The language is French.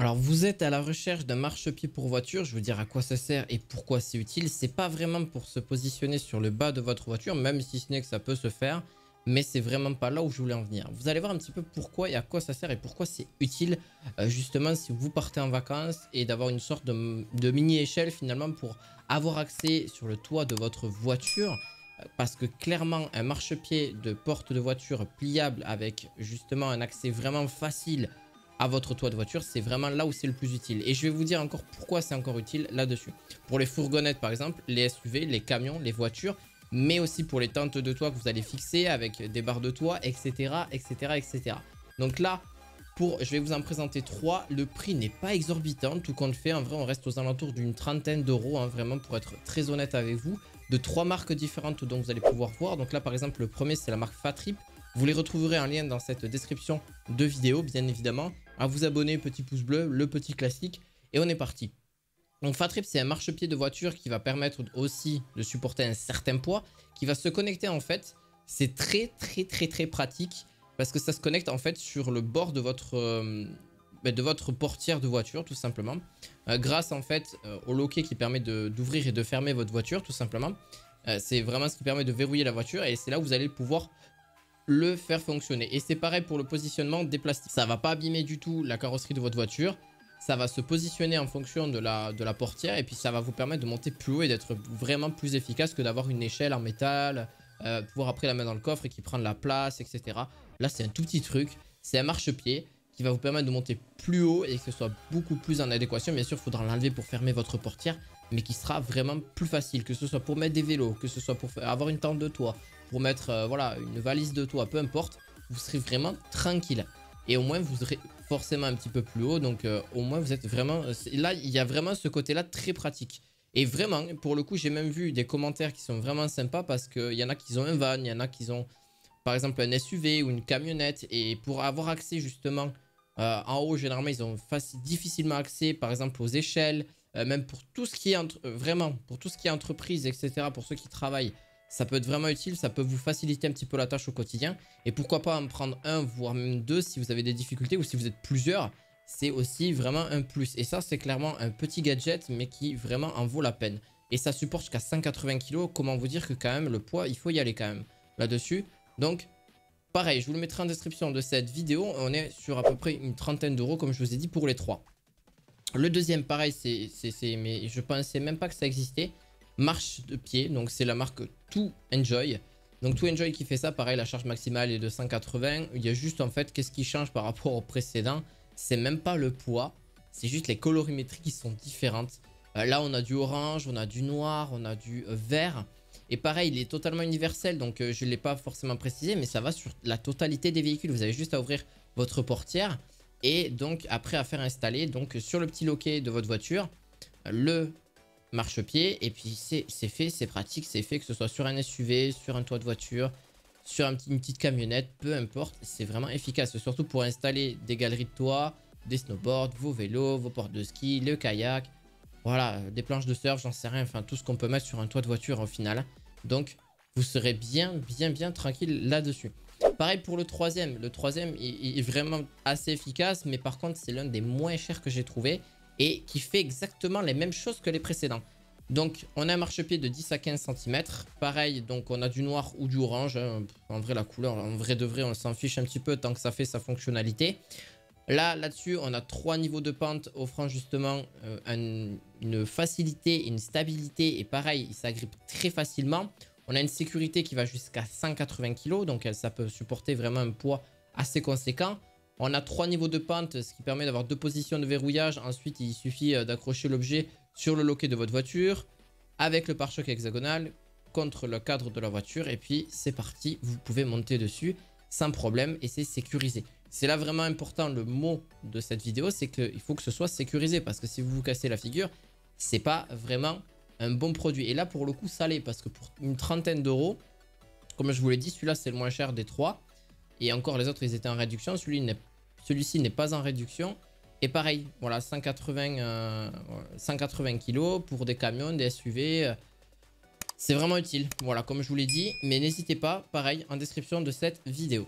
Alors vous êtes à la recherche d'un marchepied pour voiture, je veux dire à quoi ça sert et pourquoi c'est utile. C'est pas vraiment pour se positionner sur le bas de votre voiture, même si ce n'est que ça peut se faire, mais c'est vraiment pas là où je voulais en venir. Vous allez voir un petit peu pourquoi et à quoi ça sert et pourquoi c'est utile justement si vous partez en vacances et d'avoir une sorte de mini-échelle finalement pour avoir accès sur le toit de votre voiture. Parce que clairement un marchepied de porte de voiture pliable avec justement un accès vraiment facile à votre toit de voiture, c'est vraiment là où c'est le plus utile. Et je vais vous dire encore pourquoi c'est encore utile là-dessus. Pour les fourgonnettes par exemple, les SUV, les camions, les voitures, mais aussi pour les tentes de toit que vous allez fixer avec des barres de toit, etc. etc., etc. Donc là, je vais vous en présenter 3. Le prix n'est pas exorbitant, tout compte fait. En vrai, on reste aux alentours d'une trentaine d'euros, hein, vraiment pour être très honnête avec vous. De 3 marques différentes dont vous allez pouvoir voir. Donc là, par exemple, le premier, c'est la marque Fatrip. Vous les retrouverez en lien dans cette description de vidéo, bien évidemment. À vous abonner, petit pouce bleu, le petit classique. Et on est parti. Donc Fatrip, c'est un marchepied de voiture qui va permettre aussi de supporter un certain poids, qui va se connecter en fait. C'est très pratique parce que ça se connecte en fait sur le bord de votre portière de voiture tout simplement. Grâce en fait au loquet qui permet d'ouvrir et de fermer votre voiture tout simplement. C'est vraiment ce qui permet de verrouiller la voiture et c'est là où vous allez pouvoir le faire fonctionner. Et c'est pareil pour le positionnement des plastiques. Ça va pas abîmer du tout la carrosserie de votre voiture. Ça va se positionner en fonction de la portière et puis ça va vous permettre de monter plus haut et d'être vraiment plus efficace que d'avoir une échelle en métal, pouvoir après la mettre dans le coffre et qui prend de la place, etc. Là, c'est un tout petit truc. C'est un marchepied qui va vous permettre de monter plus haut et que ce soit beaucoup plus en adéquation. Bien sûr, il faudra l'enlever pour fermer votre portière, mais qui sera vraiment plus facile, que ce soit pour mettre des vélos, que ce soit pour avoir une tente de toit, pour mettre voilà, une valise de toit, peu importe, vous serez vraiment tranquille. Et au moins, vous serez forcément un petit peu plus haut. Donc, au moins, vous êtes vraiment... Là, il y a vraiment ce côté-là très pratique. Et vraiment, pour le coup, j'ai même vu des commentaires qui sont vraiment sympas parce qu'il y en a qui ont un van, il y en a qui ont, par exemple, un SUV ou une camionnette. Et pour avoir accès, justement, en haut, généralement, ils ont difficilement accès, par exemple, aux échelles. Même pour tout ce qui est... vraiment, pour tout ce qui est entreprise, etc., pour ceux qui travaillent. Ça peut être vraiment utile, ça peut vous faciliter un petit peu la tâche au quotidien. Et pourquoi pas en prendre un, voire même deux si vous avez des difficultés ou si vous êtes plusieurs. C'est aussi vraiment un plus. Et ça, c'est clairement un petit gadget, mais qui vraiment en vaut la peine. Et ça supporte jusqu'à 180 kg. Comment vous dire que quand même, le poids, il faut y aller quand même là-dessus. Donc, pareil, je vous le mettrai en description de cette vidéo. On est sur à peu près une trentaine d'euros, comme je vous ai dit, pour les 3. Le deuxième, pareil, mais je pensais même pas que ça existait. Marche de pied, donc c'est la marque To Enjoy. Donc To Enjoy qui fait ça, pareil, la charge maximale est de 180. Il y a juste en fait, qu'est-ce qui change par rapport au précédent? C'est même pas le poids, c'est juste les colorimétries qui sont différentes. Là, on a du orange, on a du noir, on a du vert. Et pareil, il est totalement universel, donc je ne l'ai pas forcément précisé, mais ça va sur la totalité des véhicules. Vous avez juste à ouvrir votre portière et donc après à faire installer donc sur le petit loquet de votre voiture le marchepied et puis c'est fait, c'est pratique, c'est fait, que ce soit sur un SUV, sur un toit de voiture, sur une petite camionnette, peu importe, c'est vraiment efficace, surtout pour installer des galeries de toit, des snowboards, vos vélos, vos portes de ski, le kayak, voilà, des planches de surf, j'en sais rien, enfin tout ce qu'on peut mettre sur un toit de voiture au final. Donc vous serez bien tranquille là-dessus. Pareil pour le troisième il est vraiment assez efficace, mais par contre c'est l'un des moins chers que j'ai trouvé et qui fait exactement les mêmes choses que les précédents. Donc on a un marchepied de 10 à 15 cm, pareil, donc on a du noir ou du orange, hein. En vrai la couleur, en vrai de vrai on s'en fiche un petit peu tant que ça fait sa fonctionnalité. Là-dessus, on a 3 niveaux de pente offrant justement une facilité et une stabilité. Et pareil, il s'agrippe très facilement. On a une sécurité qui va jusqu'à 180 kg, donc ça peut supporter vraiment un poids assez conséquent. On a 3 niveaux de pente, ce qui permet d'avoir 2 positions de verrouillage. Ensuite, il suffit d'accrocher l'objet sur le loquet de votre voiture avec le pare-choc hexagonal contre le cadre de la voiture. Et puis, c'est parti, vous pouvez monter dessus sans problème et c'est sécurisé. C'est là vraiment important, le mot de cette vidéo, c'est qu'il faut que ce soit sécurisé parce que si vous vous cassez la figure, c'est pas vraiment un bon produit. Et là, pour le coup, ça l'est parce que pour une trentaine d'euros, comme je vous l'ai dit, celui-là, c'est le moins cher des 3. Et encore, les autres, ils étaient en réduction. Celui-ci n'est pas en réduction. Et pareil, voilà, 180 kg pour des camions, des SUV. C'est vraiment utile, voilà, comme je vous l'ai dit. Mais n'hésitez pas, pareil, en description de cette vidéo.